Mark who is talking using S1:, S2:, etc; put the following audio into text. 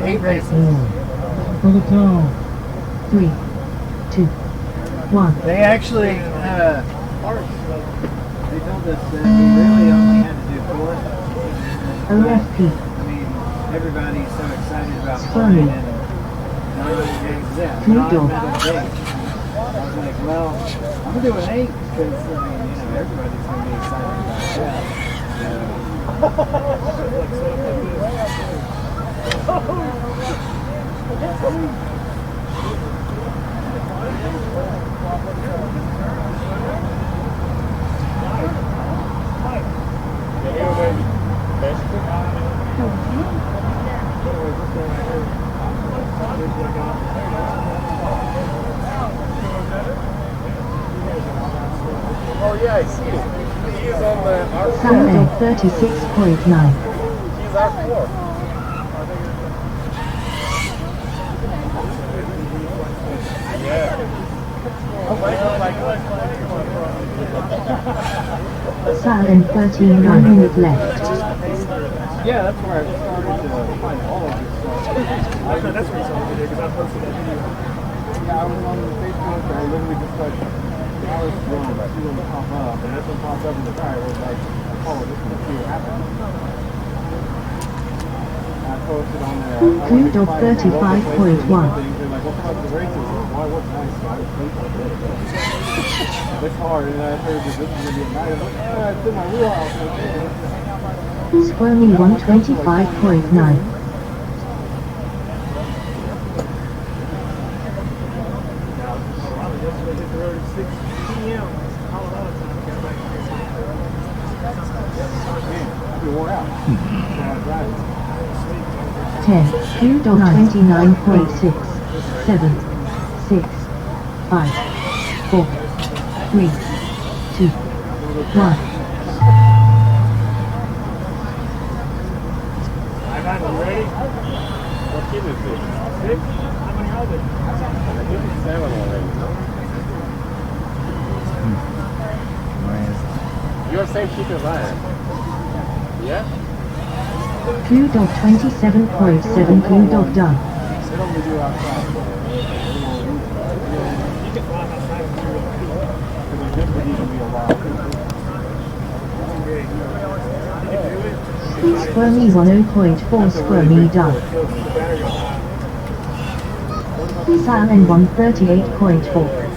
S1: 8 races.
S2: For the town.
S3: 3, 2, 1.
S1: They actually, they told us that we really only had to do 4.
S3: OFP.
S1: I mean, everybody's so excited about playing and non-games. Yeah, non-medal games. I was like, well, I'm going to do an 8 because, I mean, you know, everybody's going to be excited about that.
S4: Oh yeah, I see it. He's on the R4.
S3: Saturday 36.9.
S4: He's R4. Yeah.
S3: Saturday 39 minutes left.
S1: Yeah, that's where I started to find all of this stuff.
S4: That's what he's on video because I posted that video.
S1: Yeah, I was on Facebook and I literally just like, I was scrolling, I see them pop up, and this one popped up in the car. I was like, oh, this is see what happened. I posted on there.
S3: Crude of 35.1.
S1: They're like, what about the races? Why, what's nice? So I was thinking of it. It's hard, and I heard that this is going to be a night. I was like, oh, it's in my wheelhouse right there.
S3: Squirmy 125.9.
S1: You're wore out.
S3: 10, Crude of 29.6. 7, 6, 5, 4, 3, 2, 1.
S4: Ready? What kid is this? 6? How many are there? I think it's 7 already. You're the same kid as I am. Yeah?
S3: Crude of 27.7. Crude of done.
S1: They don't really do outside.
S4: You can fly outside if you
S1: Because it would even be a while.
S3: Squirmy 10.4. Squirmy done. Salmon 138.4.